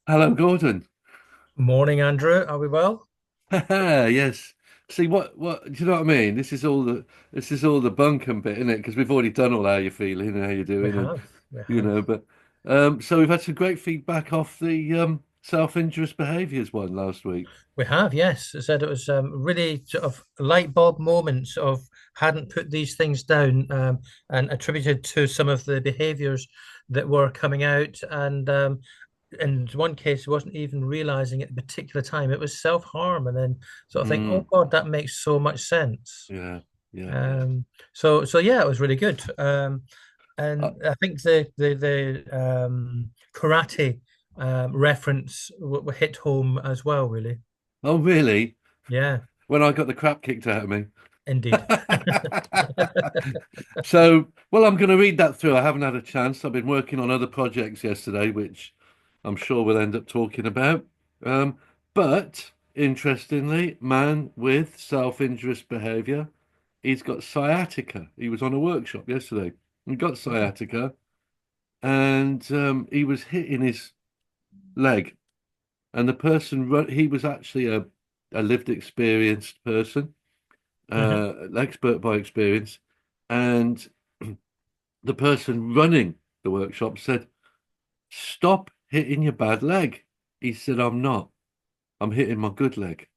Hello, Gordon. Morning, Andrew. Are we well? Yes. See what do you know what I mean? This is all the bunkum bit, isn't it? Because we've already done all how you're feeling and how you're We doing, and have. We you have. know. But so we've had some great feedback off the self-injurious behaviours one last week. We have, yes. I said it was really sort of light bulb moments of hadn't put these things down and attributed to some of the behaviors that were coming out. And in one case, wasn't even realizing at the particular time it was self-harm. And then sort of think, Mm, oh God, that makes so much sense. yeah, yeah, yeah. So yeah, it was really good. Uh, And I think the karate reference hit home as well, really. oh, really? Yeah, When I got the crap kicked out of me. indeed. So, well, I'm going to read that through. I haven't had a chance. I've been working on other projects yesterday, which I'm sure we'll end up talking about. Um, but interestingly, man with self-injurious behavior, he's got sciatica. He was on a workshop yesterday. He got sciatica, and he was hitting his leg. And the person, he was actually a lived experienced person, Mhm. expert by experience, and the person running the workshop said, "Stop hitting your bad leg." He said, "I'm not. I'm hitting my good leg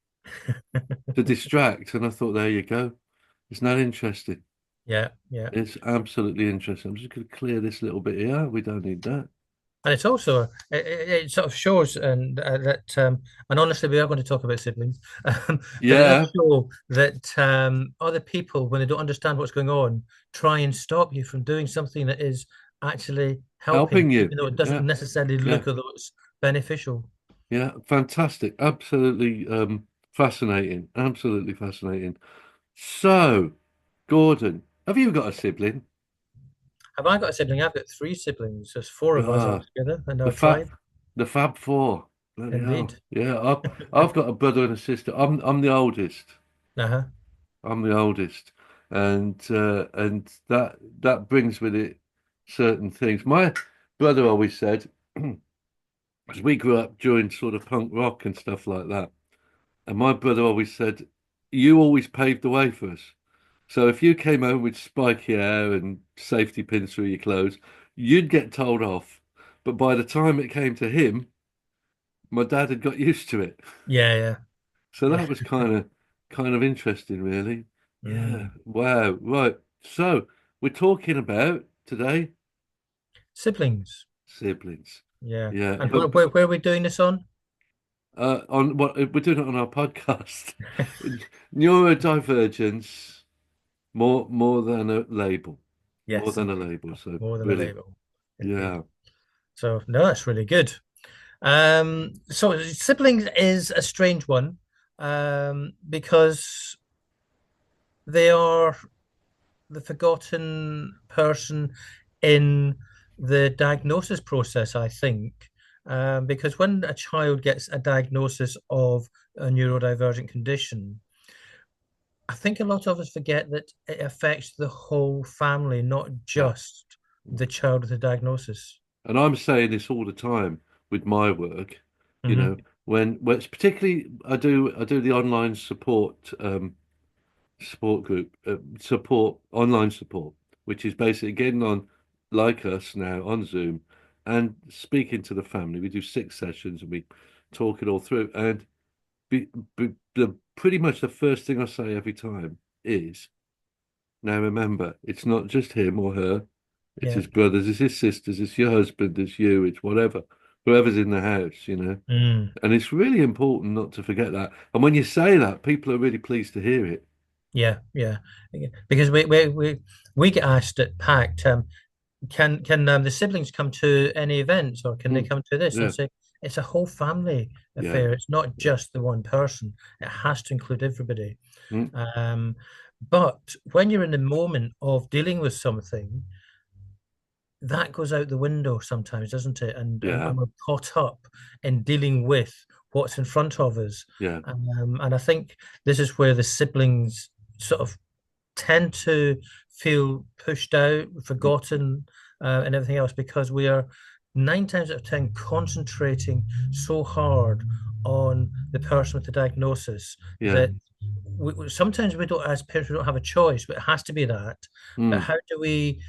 to distract." And I thought, there you go. Isn't that interesting? Yeah, yeah. It's absolutely interesting. I'm just going to clear this little bit here. We don't need that. And it's also it sort of shows and and honestly we are going to talk about siblings, but it does Yeah, show that other people when they don't understand what's going on try and stop you from doing something that is actually helping, helping you. even though it doesn't Yeah, necessarily yeah, look as though it's beneficial. yeah. Fantastic. Absolutely fascinating. Absolutely fascinating. So, Gordon, have you got a sibling? Have I got a sibling? I've got three siblings. There's four of us Ah, altogether in the our Fab, tribe. the Fab Four. Bloody hell. Indeed. Yeah, I've got a brother and a sister. I'm the oldest. Uh-huh. I'm the oldest, and that brings with it certain things. My brother always said, because we grew up during sort of punk rock and stuff like that, and my brother always said, "You always paved the way for us." So if you came home with spiky hair and safety pins through your clothes, you'd get told off. But by the time it came to him, my dad had got used to it. Yeah, yeah. So Yeah. that was kind of interesting, really. Yeah. Mm. Wow. Right. So we're talking about today Siblings. siblings. Yeah. Yeah. And But where are we doing this on? on what we're doing it on our podcast. Neurodivergence, more than a label. More Yes, than a indeed. label. So More than a brilliant. label. Indeed. Yeah. So no, that's really good. So siblings is a strange one, because they are the forgotten person in the diagnosis process, I think. Because when a child gets a diagnosis of a neurodivergent condition, I think a lot of us forget that it affects the whole family, not Yeah. just the child with the diagnosis. And I'm saying this all the time with my work, Hmm. when it's particularly I do the online support group support online support, which is basically getting on like us now on Zoom and speaking to the family. We do 6 sessions and we talk it all through. And pretty much the first thing I say every time is, now remember, it's not just him or her. It's Yeah. his brothers, it's his sisters, it's your husband, it's you, it's whatever, whoever's in the house. Mm. And it's really important not to forget that. And when you say that, people are really pleased to hear it. Yeah, yeah. Because we get asked at PACT, can the siblings come to any events or can they Mm, come to this? And I yeah, say it's a whole family yeah, affair. It's not yeah. just the one person. It has to include everybody. Mm, Um, but when you're in the moment of dealing with something, that goes out the window sometimes, doesn't it? And yeah, we're caught up in dealing with what's in front of us. yeah, And I think this is where the siblings sort of tend to feel pushed out, forgotten, and everything else because we are nine times out of 10 concentrating so hard on the person with the diagnosis Yeah. that sometimes we don't, as parents, we don't have a choice, but it has to be that. But Mm. how do we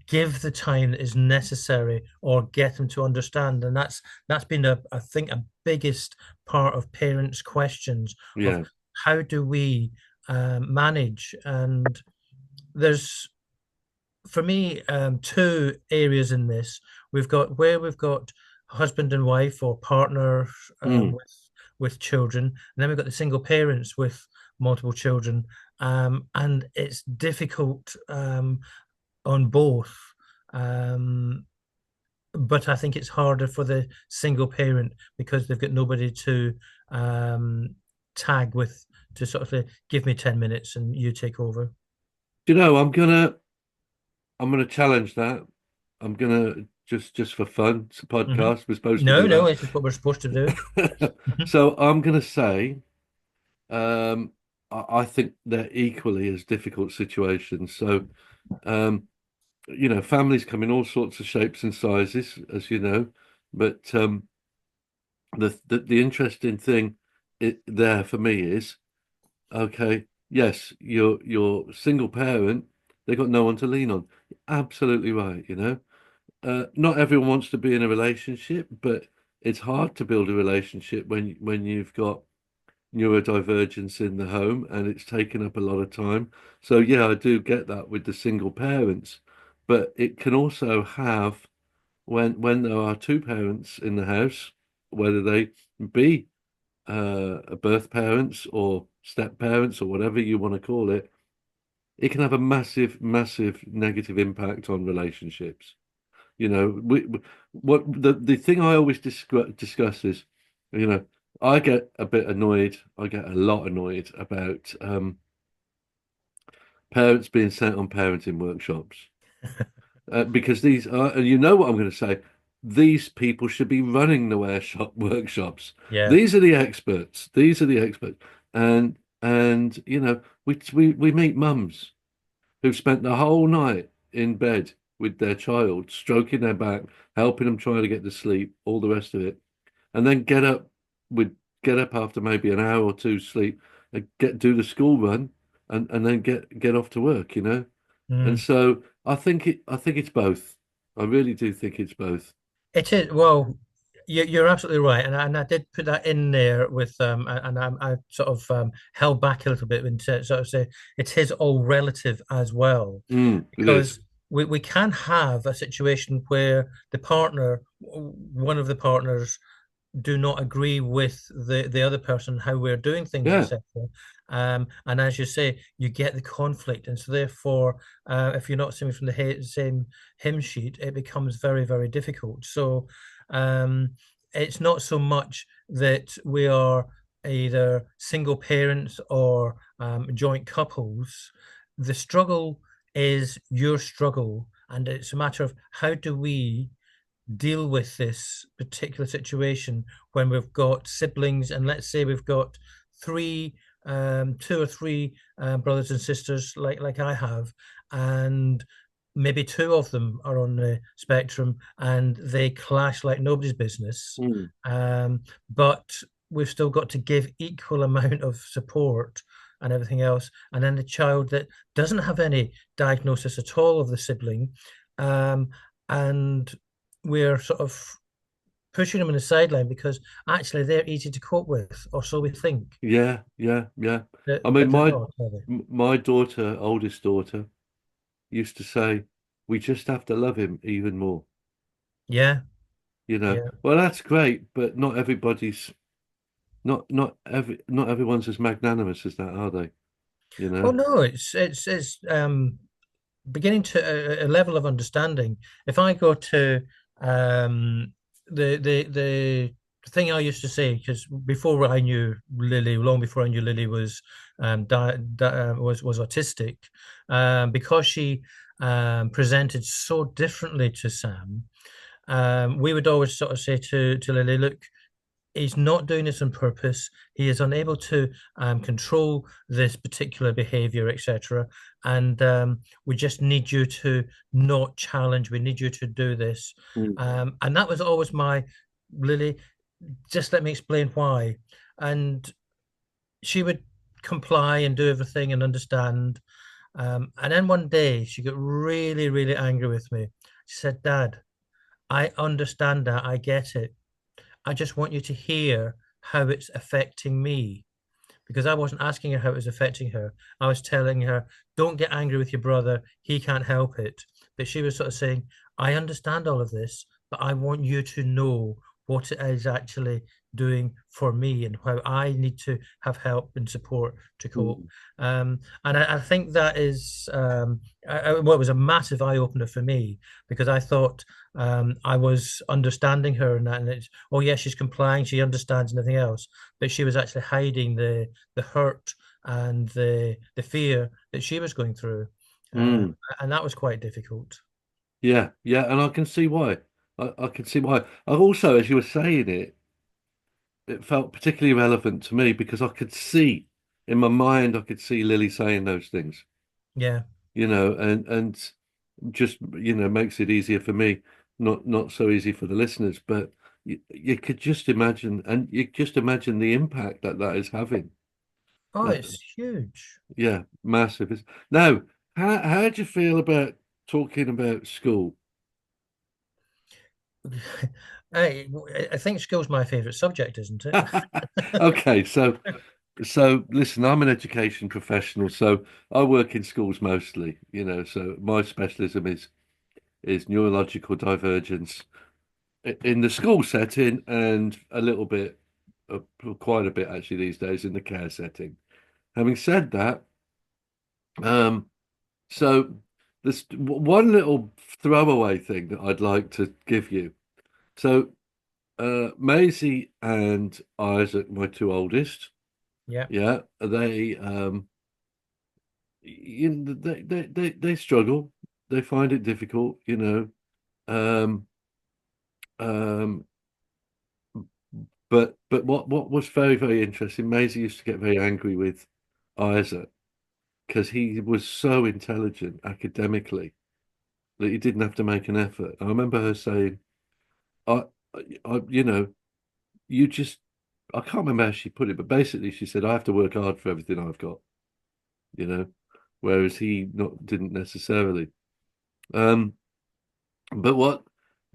give the time that is necessary or get them to understand? And that's been I think a biggest part of parents' questions of Yeah. how do we manage. And there's, for me, two areas in this. We've got where we've got husband and wife or partner Mm. with children, and then we've got the single parents with multiple children, and it's difficult on both. Um, but I think it's harder for the single parent because they've got nobody to um, tag with to sort of say, give me 10 minutes and you take over. You know, I'm gonna challenge that. I'm gonna just for fun. It's a Hmm. podcast. We're supposed to No, do no, that. this is what we're supposed to do. So I'm gonna say, um, I think they're equally as difficult situations. So, um, families come in all sorts of shapes and sizes, as you know, but the interesting thing there for me is, okay, yes, you're single parent, they got no one to lean on. Absolutely right, you know. Not everyone wants to be in a relationship, but it's hard to build a relationship when you've got neurodivergence in the home and it's taken up a lot of time. So yeah, I do get that with the single parents, but it can also have when there are two parents in the house, whether they be birth parents or step parents or whatever you want to call it, it can have a massive, massive negative impact on relationships. What the thing I always discuss is, you know, I get a bit annoyed. I get a lot annoyed about parents being sent on parenting workshops because these are, and you know what I'm going to say. These people should be running the workshops. Yeah. These are the experts. These are the experts. And we meet mums who've spent the whole night in bed with their child, stroking their back, helping them try to get to sleep, all the rest of it, and then with get up after maybe an hour or two sleep, and do the school run, and then get off to work, you know. And Mm. so I think it's both. I really do think it's both. It is. Well, you're absolutely right, and I did put that in there with and I sort of held back a little bit and sort of say it is all relative as well, It is. because we can have a situation where one of the partners do not agree with the other person how we're doing things, Yeah. etc. And as you say, you get the conflict, and so therefore, if you're not singing from the same hymn sheet, it becomes very, very difficult. So um, it's not so much that we are either single parents or joint couples. The struggle is your struggle, and it's a matter of how do we deal with this particular situation when we've got siblings, and let's say we've got three, two or three brothers and sisters, like I have, and maybe two of them are on the spectrum, and they clash like nobody's business. Mm. Um, but we've still got to give equal amount of support and everything else. And then the child that doesn't have any diagnosis at all of the sibling, um, and we're sort of pushing them in the sideline because actually they're easy to cope with, or so we think. Yeah, yeah, yeah. I mean, But they're not, are they? my daughter, oldest daughter, used to say, "We just have to love him even more." Yeah, You know, yeah. well, that's great, but not everyone's as magnanimous as that, are they? You Well, know? no, it's beginning to a level of understanding. If I go to um, the thing I used to say, because before I knew Lily, long before I knew Lily was was autistic, because she presented so differently to Sam, we would always sort of say to Lily, look. he's not doing this on purpose. He is unable to control this particular behavior, etc. And we just need you to not challenge. We need you to do this. Mm, And that was always my Lily. Just let me explain why. And she would comply and do everything and understand. And then one day she got really, really angry with me. She said, Dad, I understand that. I get it. I just want you to hear how it's affecting me because I wasn't asking her how it was affecting her. I was telling her, don't get angry with your brother. He can't help it. But she was sort of saying, I understand all of this, but I want you to know what it is actually doing for me and how I need to have help and support to cope. mm, And I think that is, well, it was a massive eye opener for me because I thought I was understanding her and that, and it's, oh, yeah, she's complying, she understands and everything else, but she was actually hiding the hurt and the fear that she was going through, uh, mm. and that was quite difficult. Yeah, yeah, and I can see why. I can see why. I also, as you were saying it, it felt particularly relevant to me because I could see in my mind, I could see Lily saying those things, Yeah. and just makes it easier for me, not so easy for the listeners, but you could just imagine, and you just imagine the impact that that is having. Oh, Uh, it's huge. yeah, massive. Now, how do you feel about talking about school? I, I think school's my favorite subject, isn't it? Okay, so listen, I'm an education professional, so I work in schools mostly, so my specialism is neurological divergence in the school setting and a little bit, quite a bit actually these days in the care setting. Having said that, um, so there's one little throwaway thing that I'd like to give you. So Maisie and Isaac, my two oldest, Yeah. yeah, they struggle. They find it difficult, Um, um, but what was very, very interesting, Maisie used to get very angry with Isaac because he was so intelligent academically that he didn't have to make an effort. I remember her saying, I, I you just I can't remember how she put it, but basically she said, I have to work hard for everything I've got, you know, whereas he not didn't necessarily. Um, but what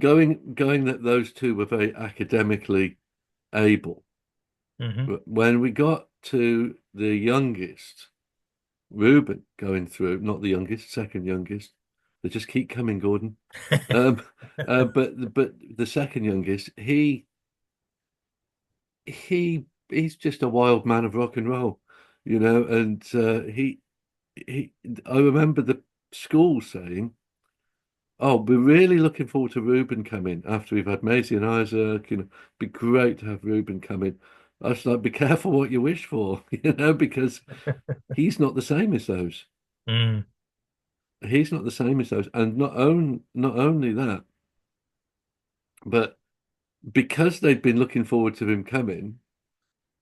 going that those two were very academically able. Hmm. But when we got to the youngest, Reuben going through, not the youngest, second youngest, they just keep coming, Gordon. Um, but the second youngest, he's just a wild man of rock and roll, and he I remember the school saying, "Oh, we're really looking forward to Ruben coming after we've had Maisie and Isaac. Be great to have Ruben come in." I was like, "Be careful what you wish for, because he's not the same as those. Mm. He's not the same as those, and not only that, but because they'd been looking forward to him coming,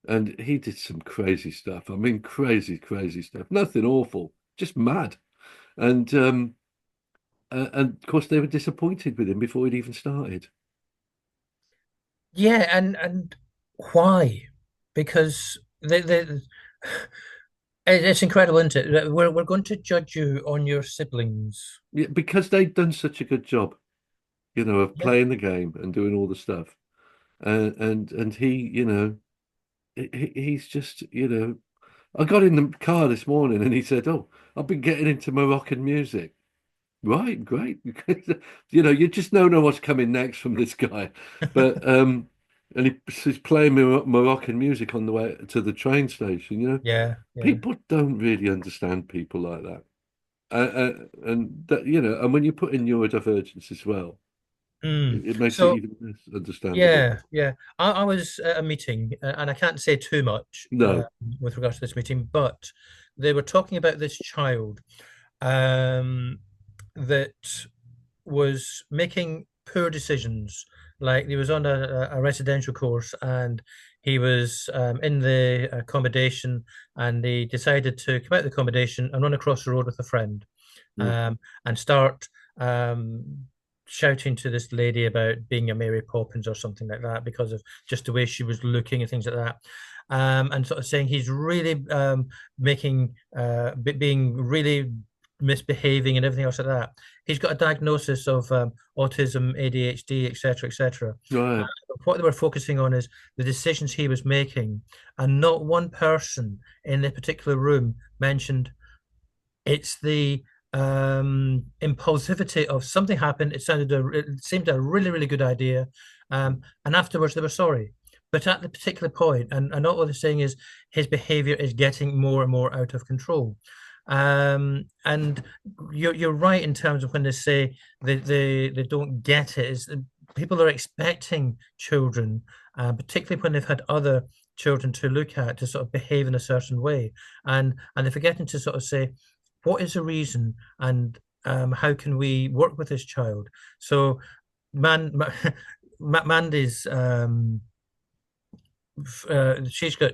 and he did some crazy stuff. I mean, crazy, crazy stuff. Nothing awful, just mad. And of course, they were disappointed with him before he'd even started. Yeah, and why? Because it's incredible, isn't it? We're going to judge you on your siblings. Yeah, because they'd done such a good job, of Yeah. playing the game and doing all the stuff. And he, he's just, I got in the car this morning and he said, "Oh, I've been getting into Moroccan music." Right, great. You just don't know what's coming next from this guy. But and he's playing Moroccan music on the way to the train station. Yeah, yeah. People don't really understand people like that. And that, and when you put in neurodivergence as well, Mm. it makes it So even less understandable. yeah, yeah. I was at a meeting, and I can't say too much No. with regards to this meeting, but they were talking about this child um, that was making poor decisions. Like he was on a residential course and he was in the accommodation and he decided to come out of the accommodation and run across the road with a friend mm, and start um, shouting to this lady about being a Mary Poppins or something like that because of just the way she was looking and things like that. And sort of saying he's really making being really misbehaving and everything else like that. He's got a diagnosis of autism, ADHD, etc., etc. right. What they were focusing on is the decisions he was making, and not one person in the particular room mentioned it's the impulsivity of something happened. It seemed a really, really good idea. And afterwards they were sorry. But at the particular point, and not what they're saying is his behavior is getting more and more out of control. And you're right in terms of when they say they don't get it, is people are expecting children, particularly when they've had other children to look at, to sort of behave in a certain way. And they're forgetting to sort of say, what is the reason and how can we work with this child? So, Mandy's she's got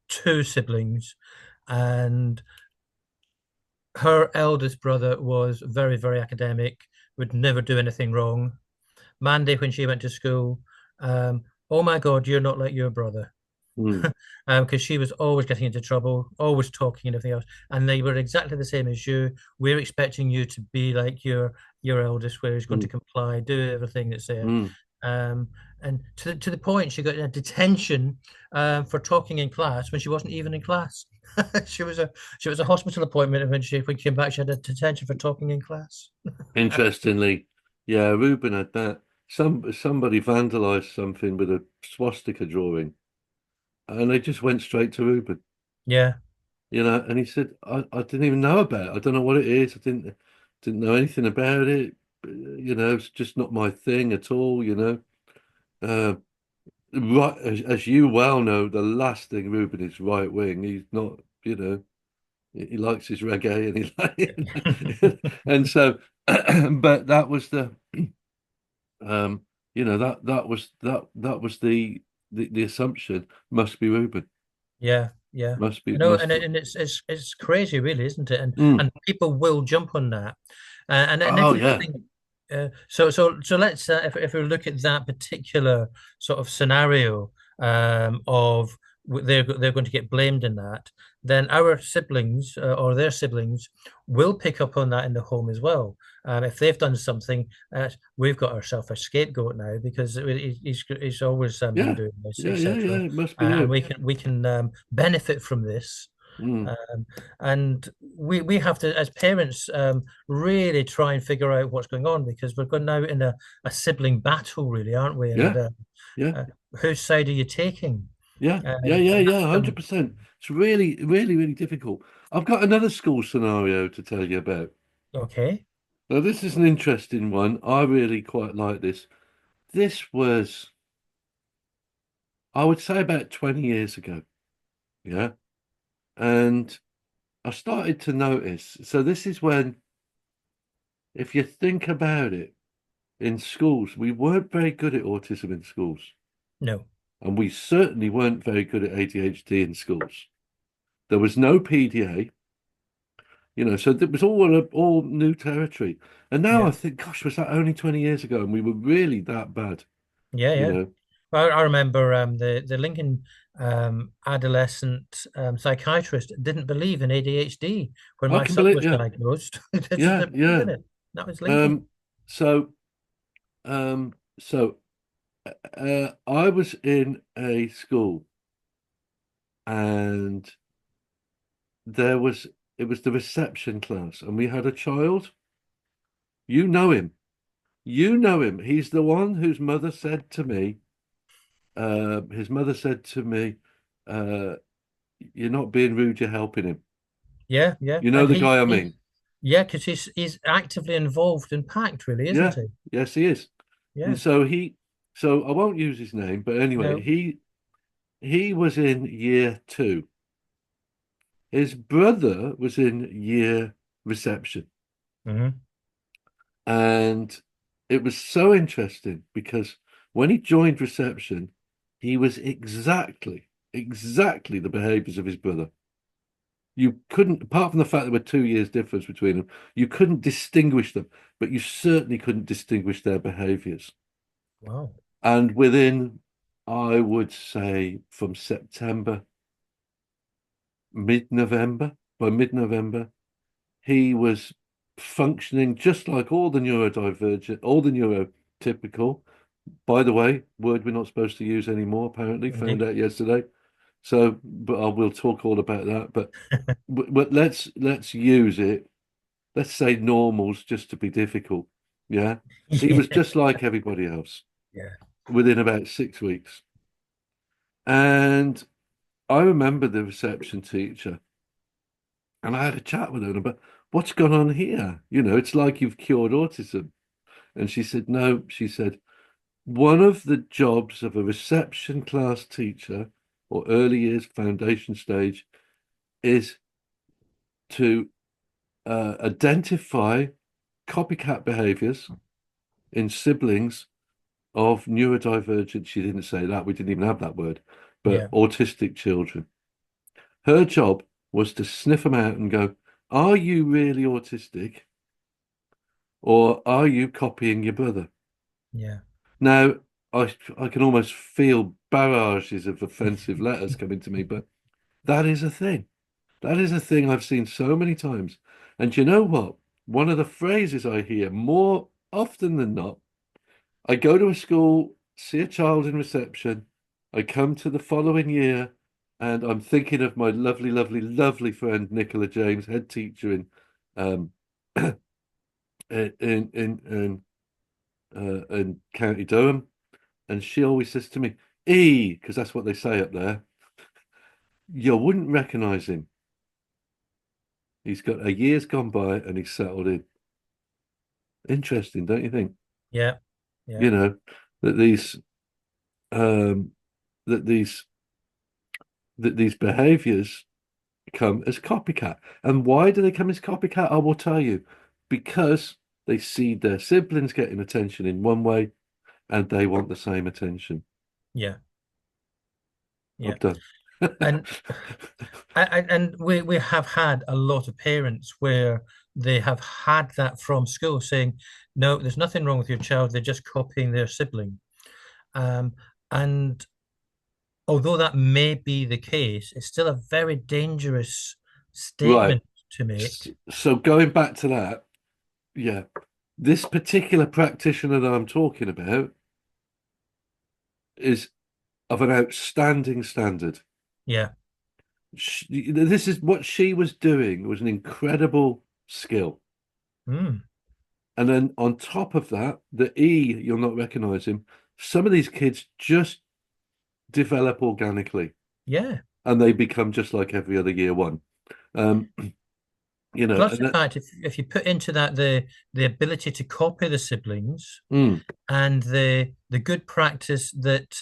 two siblings, and her eldest brother was very, very academic, would never do anything wrong. Mandy, when she went to school, oh my God, you're not like your brother. Mm, Because she was always getting into trouble, always talking and everything else. And they were exactly the same as you. We're expecting you to be like your eldest, where he's going to mm, comply, do everything that's there. mm. Um, and to the point, she got a detention for talking in class when she wasn't even in class. She was a hospital appointment, and when she came back, she had a detention for talking in class. Interestingly, yeah, Ruben had that. Somebody vandalized something with a swastika drawing, and they just went straight to Ruben. Yeah, And he said, I didn't even know about it. I don't know what it is. I didn't know anything about it. It's just not my thing at all. Uh, right, as you well know, the last thing Ruben is right wing. He's not, he likes his reggae and and so, but that was um, that was the assumption must be Ruben. yeah, yeah. Must be, I know, must, and it's crazy, really, isn't it? And mm. and people will jump on that. And if Oh, you yeah. think, so let's if we look at that particular sort of scenario of they're going to get blamed in that, then our siblings or their siblings will pick up on that in the home as well. If they've done something, we've got ourselves a scapegoat now because he's always been Yeah. doing this, Yeah, yeah, yeah. etc. It must be And you. we can benefit from this. Mm. Um, and we have to, as parents, really try and figure out what's going on because we're going now in a sibling battle, really, aren't we? And Yeah, yeah, uh, whose side are you taking? yeah, yeah, And yeah, yeah, um, 100%. It's really, really, really difficult. I've got another school scenario to tell you about. okay, Now, this is an interesting one. I really quite like this. This was, I would say, about 20 years ago. Yeah. And I started to notice. So, this is when, if you think about it, in schools, we weren't very good at autism in schools. no, And we certainly weren't very good at ADHD in schools. There was no PDA, so it was all new territory. And now I yeah, think, gosh, was that only 20 years ago? And we were really that bad, yeah, you yeah. know. I remember the Lincoln adolescent psychiatrist didn't believe in ADHD when I my can son believe, was yeah, diagnosed. They just yeah, didn't believe yeah. in it. That was Lincoln. Um, so, so I was in a school, and there was it was the reception class, and we had a child. You know him. You know him. He's the one whose mother said to me, his mother said to me, uh, "You're not being rude, you're helping him." Yeah, yeah, You know and the guy I he's mean? yeah, because he's actively involved in Pact, really, isn't Yeah, he? yes, he is. And Yeah. so I won't use his name, but anyway, No. he was in year two. His brother was in year reception, Hmm. and it was so interesting because when he joined reception, he was exactly the behaviors of his brother. You couldn't, apart from the fact there were 2 years difference between them, you couldn't distinguish them, but you certainly couldn't distinguish their behaviors. Wow. And within, I would say, from September, mid-November, by mid-November, he was functioning just like all the neurodivergent, all the neurotypical. By the way, word we're not supposed to use anymore, apparently, found Indeed. out yesterday. So, but I will talk all about that. But let's use it. Let's say normals just to be difficult. Yeah. He was Yeah. just like everybody else Yeah. within about 6 weeks. And I remember the reception teacher, and I had a chat with her about what's gone on here. It's like you've cured autism. And she said, no, she said, one of the jobs of a reception class teacher or early years foundation stage is to identify copycat behaviors in siblings of neurodivergent. She didn't say that. We didn't even have that word, Yeah. but autistic children. Her job was to sniff them out and go, are you really autistic or are you copying your brother? Yeah. Now, I can almost feel barrages of offensive letters coming to me, but that is a thing. That is a thing I've seen so many times. And you know what? One of the phrases I hear more often than not, I go to a school, see a child in reception, I come to the following year, and I'm thinking of my lovely, lovely, lovely friend Nicola James, head teacher um in County Durham, and she always says to me, "E," because that's what they say up there. You wouldn't recognise him. He's got a year's gone by and he's settled in. Interesting, don't you think? Yeah. Yeah. You know that um that these these behaviours come as copycat. And why do they come as copycat? I will tell you, because they see their siblings getting attention in one way and they want the same attention. Yeah. I'm Yeah. done. And and we have had a lot of parents where they have had that from school saying, no, there's nothing wrong with your child. They're just copying their sibling. Um, and although that may be the case, it's still a very dangerous Right. statement to make. So going back to that, yeah, this particular practitioner that I'm talking about is of an outstanding standard. Yeah. This is what she was doing was an incredible skill. Mm. And then on top of that, the E, you'll not recognize him. Some of these kids just develop organically Yeah. and they become just like every other year one. Um, Plus and the that, fact if you put into that the ability to copy the siblings mm, and the good practice that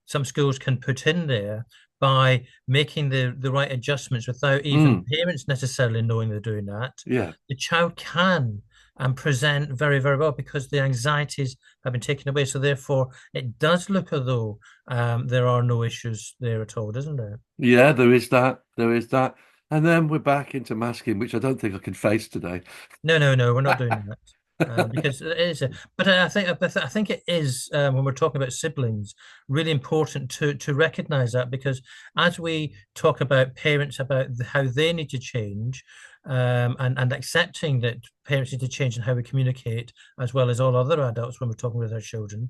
some schools can put in there by making the right adjustments without even mm, parents necessarily knowing they're doing that, yeah, the child can and present very, very well because the anxieties have been taken away. So therefore, it does look as though there are no issues there at all, doesn't there? yeah, there is that. There is that. And then we're back into masking, which I don't think I can face today. No, no, no, we're not doing that. Because it is, but I think it is when we're talking about siblings, really important to recognize that because as we talk about parents about how they need to change, and accepting that parents need to change in how we communicate, as well as all other adults when we're talking with our children,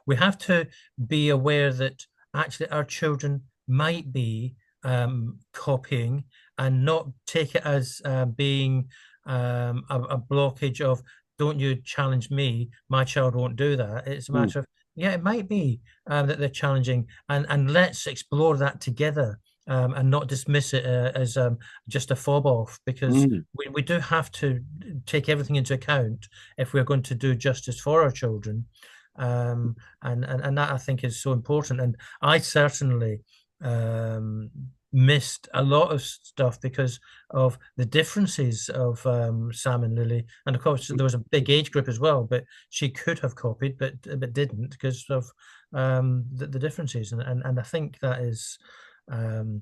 we have to be aware that actually our children might be copying and not take it as being a blockage of don't you challenge me, my child won't do that. It's a Mm, matter of yeah, it might be that they're challenging, and let's explore that together. And not dismiss it as just a fob off because mm. we do have to take everything into account if we're going to do justice for our children. And that I think is so important. And I certainly missed a lot of stuff because of the differences of Sam and Lily. And of course, there was a big age group as well, but she could have copied, but didn't because of the differences. And I think that is um,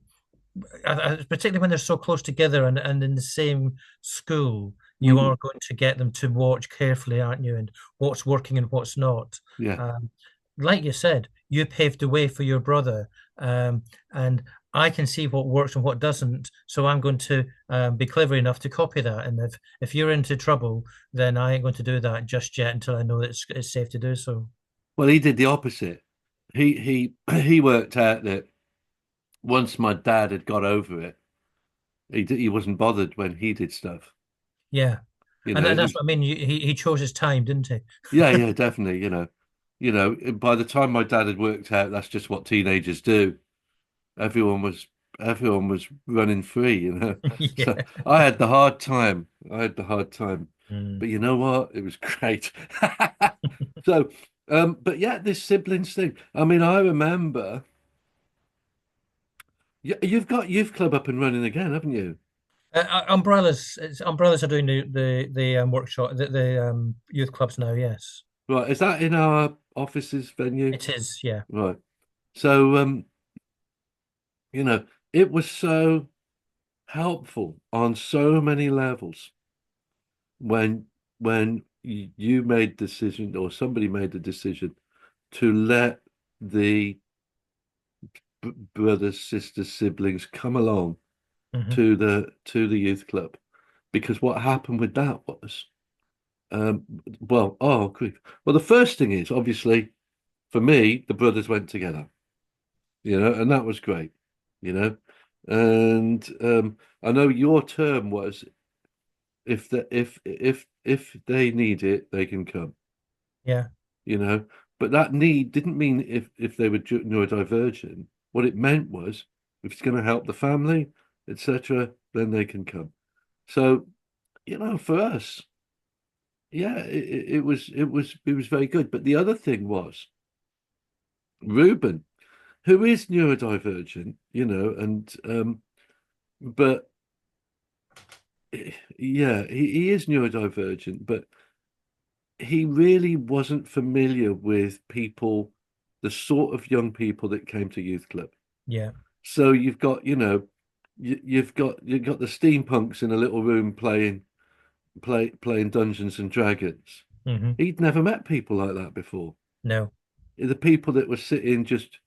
particularly when they're so close together and in the same school, you Mm, are going to get them to watch carefully, aren't you? And what's working and what's not. yeah. Um, like you said, you paved the way for your brother, and I can see what works and what doesn't. So I'm going to be clever enough to copy that. And if you're into trouble, then I ain't going to do that just yet until I know that it's safe to do so. Well, he did the opposite. He worked out that once my dad had got over it, he wasn't bothered when he did stuff. Yeah, You and know, that's what I mean. He chose his time, didn't he? yeah, yeah, definitely. By the time my dad had worked out that's just what teenagers do, everyone was everyone was running free. So Yeah. I had the hard time. I had the hard time, Mm. but you know what? It was great. So, but yeah, this siblings thing. I mean, I remember. You've got youth club up and running again, haven't you? Umbrellas are doing the workshop, the youth clubs now. Yes, Right, is that in our offices venue? it is. Yeah, Right. So, you know, it was so helpful on so many levels when you made decision or somebody made the decision to let the brothers, sisters, siblings come along hmm to the youth club, because what happened with that was, um, grief. Well, the first thing is obviously for me, the brothers went together, and that was great, you know. And I know your term was if they need it, they can come, yeah, you know. But that need didn't mean if they were neurodivergent. What it meant was if it's going to help the family, etc., then they can come. So, for us, yeah, it was very good. But the other thing was Ruben, who is neurodivergent, and but yeah, he is neurodivergent, but he really wasn't familiar with people, the sort of young people that came to youth club. yeah, So you've got, you've got the steampunks in a little room playing Dungeons and Dragons. hmm He'd never met people like that before. no, The people that were sitting just,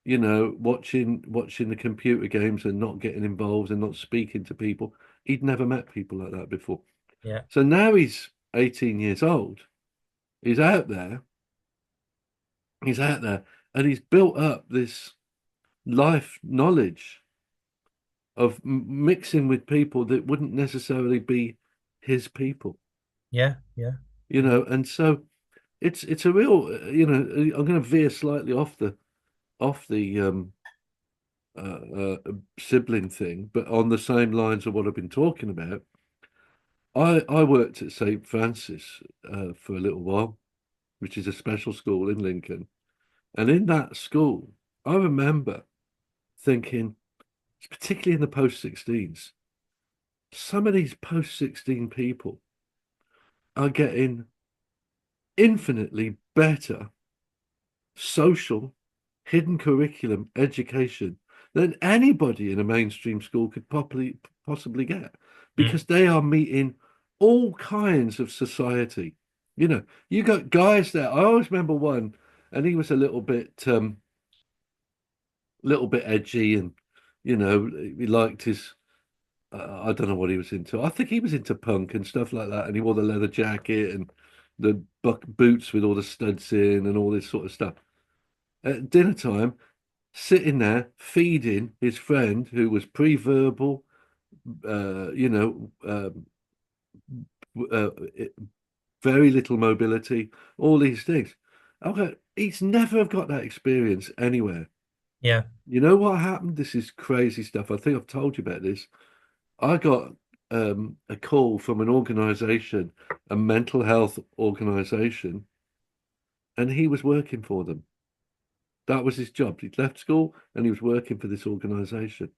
watching the computer games and not getting involved and not speaking to people. He'd never met people like that before. yeah, So now he's 18 years old. He's out there. He's out there, and he's built up this life knowledge of mixing with people that wouldn't necessarily be his people. yeah, yeah, And so it's a real, I'm going to veer slightly off the sibling thing, but on the same lines of what I've been talking about. I worked at St. Francis for a little while, which is a special school in Lincoln. And in that school, I remember thinking, particularly in the post 16s, some of these post 16 people are getting infinitely better social, hidden curriculum education than anybody in a mainstream school could possibly get, mm, because they are meeting all kinds of society. You got guys there. I always remember one, and he was a little bit edgy, and he liked his. I don't know what he was into. I think he was into punk and stuff like that, and he wore the leather jacket and the buck boots with all the studs in and all this sort of stuff. At dinner time, sitting there feeding his friend who was pre-verbal, uh, you know, um, uh, very little mobility, all these things. Okay, he's never have got that experience anywhere. yeah, You know what happened? This is crazy stuff. I think I've told you about this. I got a call from an organization, a mental health organization, and he was working for them. That was his job. He'd left school and he was working for this organization.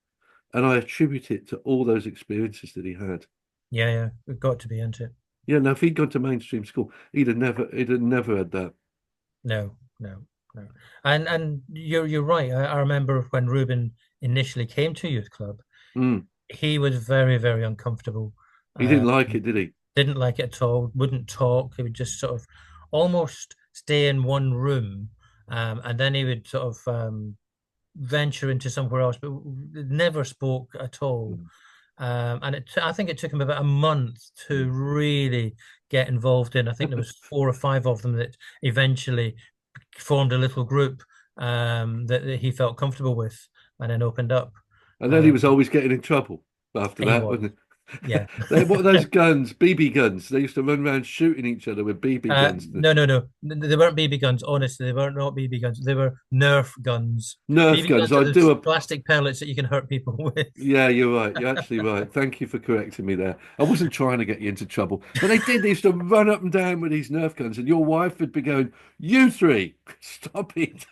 and I attribute it to all those experiences that he had. Yeah, yeah. We've got to be into it. Yeah, now if he'd gone to mainstream school, he'd have never had that. No, no, no. And you're right. I remember when Ruben initially came to youth club, Mm. he was very, very uncomfortable. He didn't Uh, like it, did he? didn't like it at all, wouldn't talk. He would just sort of almost stay in one room, and then he would sort of venture into somewhere else, but never spoke at all. Mm. And I think it took him about a month Mm. to really get involved in. I think there was four or five of them that eventually formed a little group that he felt comfortable with, and then opened up. And then he was Um, always getting in trouble after he that, was, wasn't he? yeah. What are those guns? BB guns. They used to run around shooting each other with BB guns. No, no, no. They weren't BB guns. Honestly, they were not BB guns. They were Nerf guns. Nerf BB guns. guns are I those do a plastic pellets that you can hurt people with. Yeah, you're right. You're actually right. Thank you for correcting me there. I wasn't trying to get you into trouble, but they did. They used to run up and down with these Nerf guns, and your wife would be going, "You three, stop it!"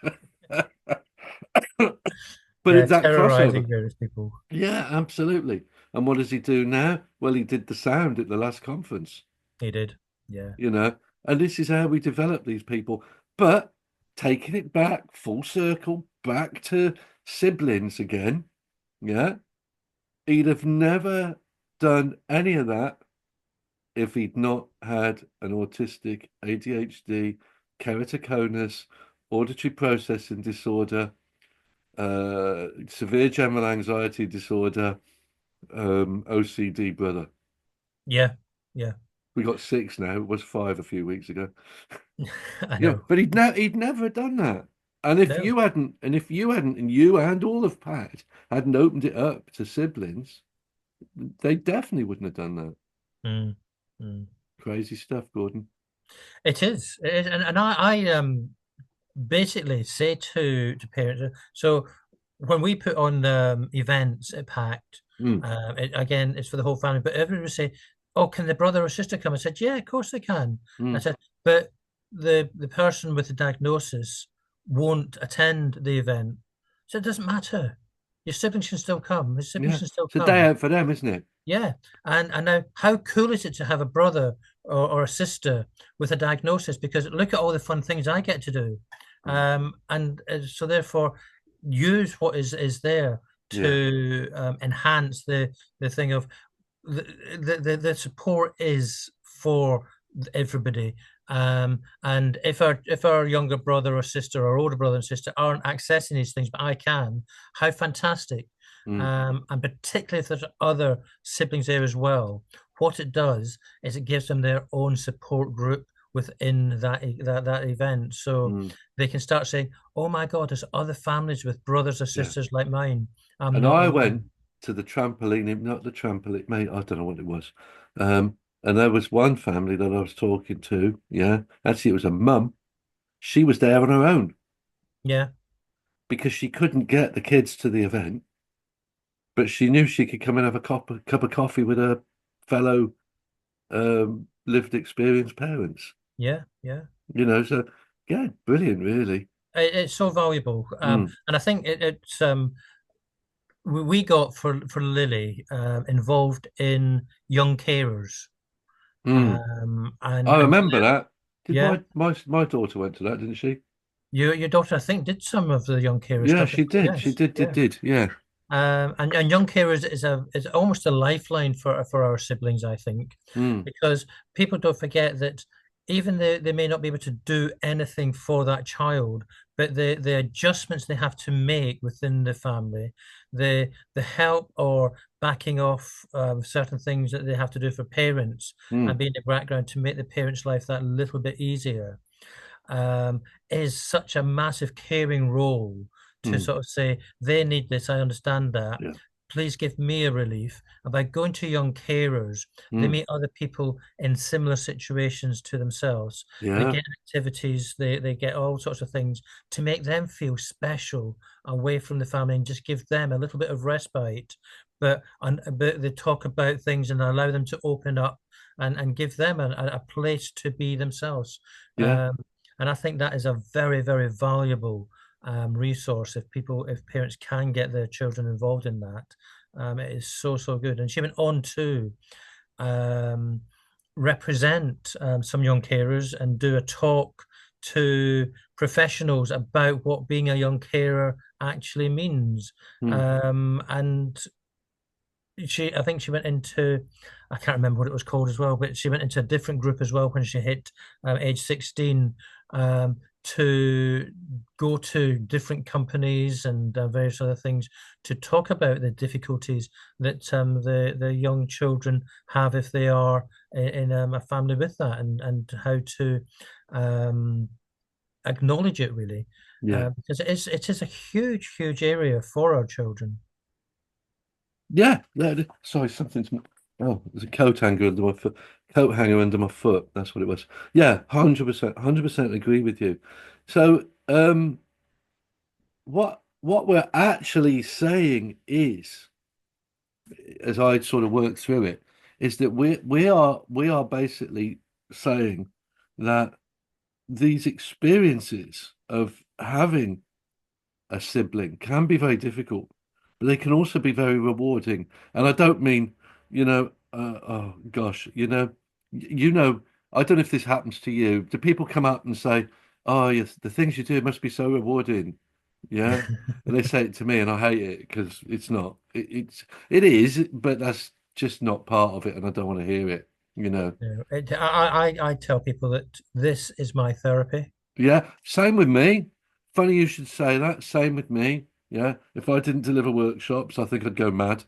But Yeah, it's that crossover. terrorizing various people. Yeah, absolutely. And what does he do now? Well, he did the sound at the last conference, He did. Yeah. you know, and this is how we develop these people. But taking it back, full circle, back to siblings again. Yeah, he'd have never done any of that if he'd not had an autistic ADHD, keratoconus, auditory processing disorder, severe general anxiety disorder, OCD brother. Yeah. Yeah. We got six now. It was five a few weeks ago. I know. But he'd never done that. And if No. you hadn't, and you and all of Pat hadn't opened it up to siblings, they definitely wouldn't have done that. Mm. Mm. Crazy stuff, Gordon. It is. It is. And I basically say to parents, so when we put on events at Pact, Mm, again, it's for the whole family, but everyone would say, "Oh, can the brother or sister come?" I said, "Yeah, of course they can." I mm, said, "But the person with the diagnosis won't attend the event, so it doesn't matter. Your siblings can still come. His siblings yeah. can still It's a day come." out for them, isn't it? Yeah, and now how cool is it to have a brother or a sister with a diagnosis? Because look at all the fun things I get to do, Mm, and so therefore use what is there yeah, to enhance the thing of the support is for everybody. And if our younger brother or sister or older brother and sister aren't accessing these things, but I can, how fantastic. mm, And particularly if there's other siblings there as well, what it does is it gives them their own support group within that event. So mm, they can start saying, "Oh my God, there's other families with brothers or yeah. sisters like mine. I'm And not I went alone." to the trampoline, not the trampoline, mate, I don't know what it was. And there was one family that I was talking to. Yeah. Actually, it was a mum. She was there on her own Yeah, because she couldn't get the kids to the event, but she knew she could come and have a cup of coffee with her fellow lived experience parents. yeah, yeah. So yeah, brilliant, really. It's so valuable, Mm, and I think it's we got for Lily involved in young carers, mm. I and remember that. Did yeah, my daughter went to that, didn't she? your daughter I think did some of the young carer Yeah, stuff as she well. did. She Yes, did, did, yeah. did. Yeah. And young carers is almost a lifeline for our siblings, I think, Mm, because people don't forget that even they may not be able to do anything for that child, but the adjustments they have to make within the family, the help or backing off certain things that they have to do for parents, and mm, being in the background to make the parents' life that little bit easier um, is such a massive caring role to mm. sort of say, they need this, I understand that. Yeah. Please give me a relief. And by going to young carers, they Mm, meet other people in similar situations to themselves. They yeah. get activities, they get all sorts of things to make them feel special away from the family and just give them a little bit of respite. But they talk about things and allow them to open up and give them a place to be themselves. Yeah. Um, and I think that is a very, very valuable resource if parents can get their children involved in that. It is so, so good. And she went on to um, represent some young carers and do a talk to professionals about what being a young carer actually means. Mm, And I think she went into, I can't remember what it was called as well, but she went into a different group as well when she hit age 16, to go to different companies and various other things to talk about the difficulties that the young children have if they are in a family with that, and how to um, acknowledge it really, yeah. because it is a huge, huge area for our children. Yeah, yeah. Sorry, something's. Oh, there's a coat hanger under my foot. Coat hanger under my foot. That's what it was. Yeah, 100%, agree with you. So, what we're actually saying is, as I sort of work through it, is that we are basically saying that these experiences of having a sibling can be very difficult, but they can also be very rewarding. And I don't mean, oh gosh, I don't know if this happens to you. Do people come up and say, "Oh, yes, the things you do must be so rewarding"? Yeah, and they say it to me, and I hate it because it's not. It is, but that's just not part of it, and I don't want to hear it. You know. Yeah, I tell people that this is my therapy. Yeah, same with me. Funny you should say that. Same with me. Yeah, if I didn't deliver workshops, I think I'd go mad.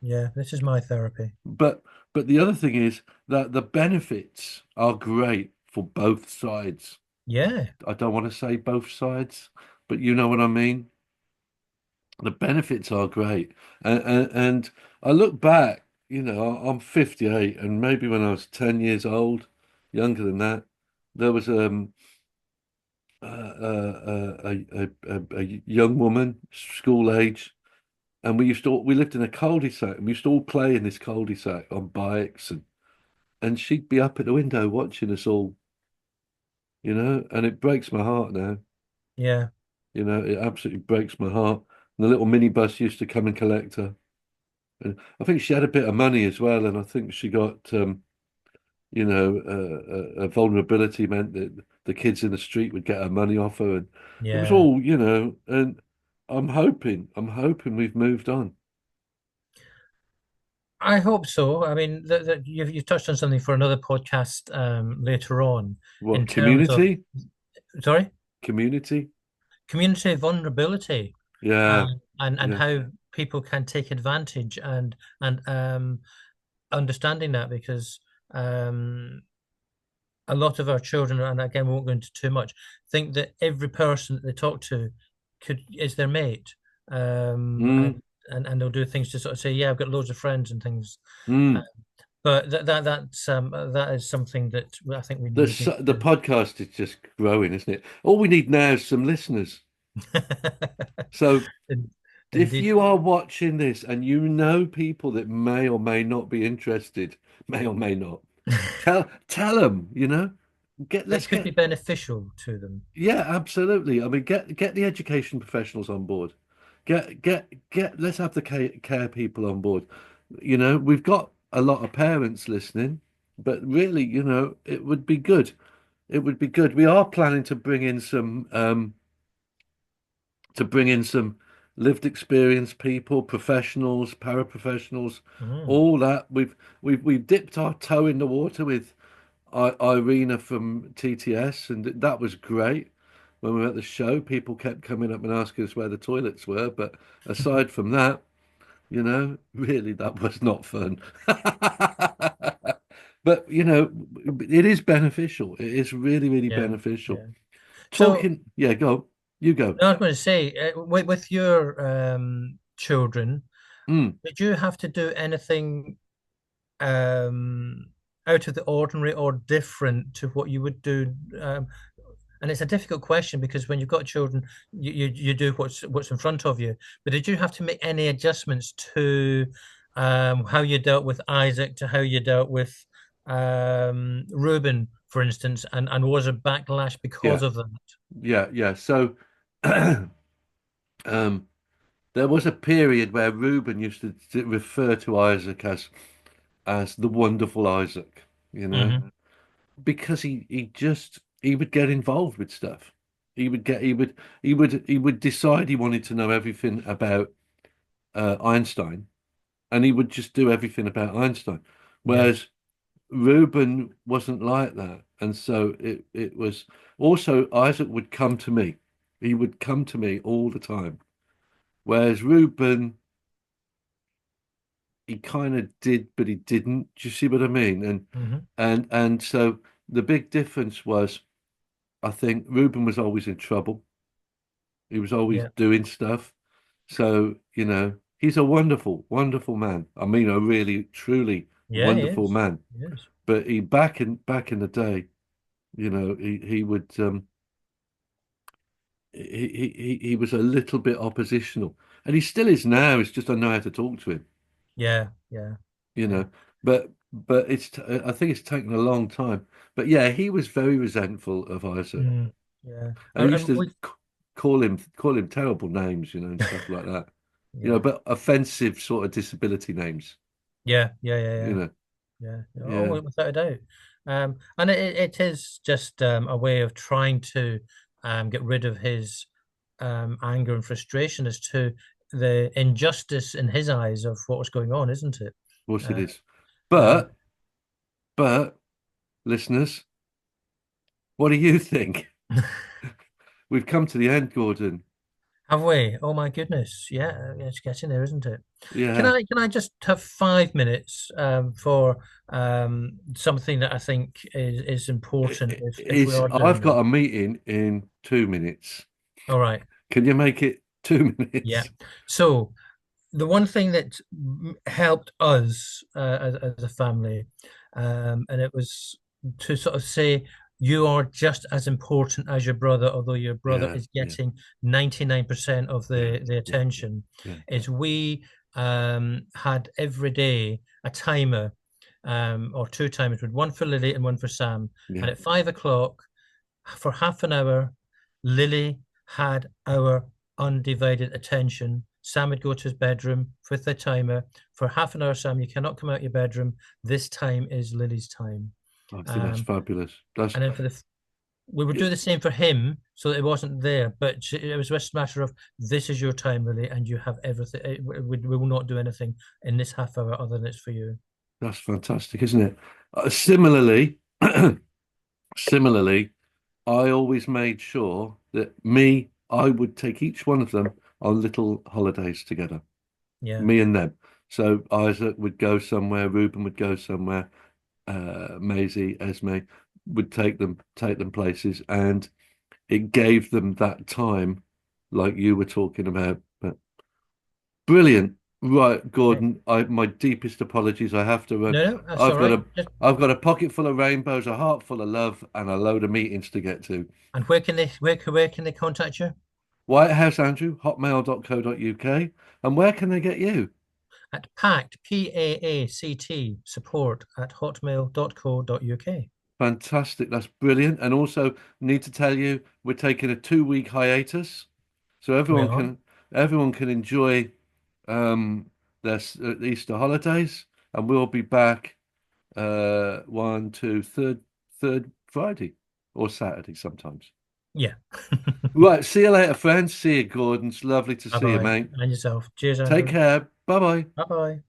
Yeah, this is my therapy. But the other thing is that the benefits are great for both sides. Yeah, I don't want to say both sides, but you know what I mean. The benefits are great, and I look back. I'm 58, and maybe when I was 10 years old, younger than that, there was a young woman, school age, and we lived in a cul-de-sac, and we used to all play in this cul-de-sac on bikes, and she'd be up at the window watching us all, and it breaks my heart now. yeah, It absolutely breaks my heart. And the little minibus used to come and collect her. And I think she had a bit of money as well, and I think she got a vulnerability meant that the kids in the street would get her money off her, and it was yeah. all, and I'm hoping we've moved on. I hope so. I mean, you've touched on something for another podcast later on in What, terms of, community? sorry, Community? community vulnerability, Yeah, and yeah. how people can take advantage, and understanding that, because um, a lot of our children, and again, we won't go into too much, think that every person that they talk to is their mate, um, and Mm, and they'll do things to sort of say, "Yeah, I've got loads of friends and things," uh, mm. but that is something that I think we need The to. podcast is just growing, isn't it? All we need now is some listeners. So if Indeed, you are watching this and you know people that may or may not be interested, may or may not, tell them, get that let's could be get beneficial to them. yeah, absolutely. I mean, get the education professionals on board. Let's have the care people on board. We've got a lot of parents listening, but really, it would be good. It would be good. We are planning to bring in some lived experience people, professionals, paraprofessionals, Mm, all that. We've dipped our toe in the water with Irina from TTS, and that was great. When we were at the show, people kept coming up and asking us where the toilets were. But aside from that, really, that was not fun. But it is beneficial. It is really, really yeah, beneficial. yeah. So, Yeah, go. You go. no, I was going to say, with your children, Mm, did you have to do anything um, out of the ordinary or different to what you would do? And it's a difficult question because when you've got children, you do what's in front of you. But did you have to make any adjustments to how you dealt with Isaac, to how you dealt with Reuben, for instance, and was a backlash because yeah, of that? yeah, yeah. So, um, there was a period where Reuben used to refer to Isaac as the wonderful Isaac, you know, Hmm. because he would get involved with stuff. He would decide he wanted to know everything about Einstein, and he would just do everything about Einstein. Yeah. Whereas Reuben wasn't like that, and so it was also Isaac would come to me. He would come to me all the time. Whereas Reuben, he kind of did, but he didn't. Do you see what I mean? Hmm. And so the big difference was, I think Reuben was always in trouble. He was always Yeah. doing stuff. So, he's a wonderful, wonderful man. I mean, a really, truly Yeah, he wonderful is. man. He is. But he back in the day, he would he was a little bit oppositional, and he still is now. It's just I know how to talk to him, Yeah, yeah, you yeah. know. But I think it's taken a long time. But yeah, he was very resentful of Isaac, Mm, yeah. and he used And to we, call him terrible names, and stuff like that. yeah, But offensive sort of disability names, yeah, yeah, yeah, you yeah, know. yeah. Oh, Yeah, without a doubt. And it is just a way of trying to get rid of his anger and frustration as to the injustice in his eyes of what was going on, isn't it? of course it Uh, is. um, But listeners, what do you think? We've come to the end, Gordon. have we? Oh my goodness. Yeah, it's getting there, isn't it? Can Yeah. I just have 5 minutes for something that I think is important if we are doing I've that? got a meeting in 2 minutes. All right. Can you make it 2 minutes? Yeah. So the one thing that helped us as a family, and it was to sort of say, you are just as important as your brother, although your brother Yeah, is yeah, getting 99% of yeah, the yeah, attention, yeah. is we had every day a timer, or two timers, with one for Lily and one for Sam. And Yeah. at 5 o'clock, for half an hour, Lily had our undivided attention. Sam would go to his bedroom with the timer. For half an hour, Sam, you cannot come out your bedroom. This time is Lily's time. I think that's Um, fabulous. That's and then we would do the same for him so that it wasn't there. But it was just a matter of, this is your time, Lily, and you have everything. We will not do anything in this half hour other than it's for you. that's fantastic, isn't it? Similarly, similarly, I always made sure that I would take each one of them on little holidays together, Yeah. me and them. So Isaac would go somewhere, Reuben would go somewhere, Maisie, Esme would take them places, and it gave them that time, like you were talking about. But brilliant, right, Okay. Gordon. My deepest apologies. I have to run. No, no, that's I've all got right. a I've got a pocket full of rainbows, a heart full of love, and a load of meetings to get to. And where can they contact you? Whitehouse Andrew, hotmail.co.uk. And where can they get you? At pact, PAACT, support at hotmail.co.uk. Fantastic. That's brilliant. And also need to tell you we're taking a 2 week hiatus. So We everyone are. can enjoy their Easter holidays, and we'll be back one, two, third Friday or Saturday sometimes. Yeah. Right, see you later, friends. See you, Gordon. It's lovely to Bye see you, bye. mate. And yourself. Cheers, Take Andrew. care. Bye bye. Bye bye.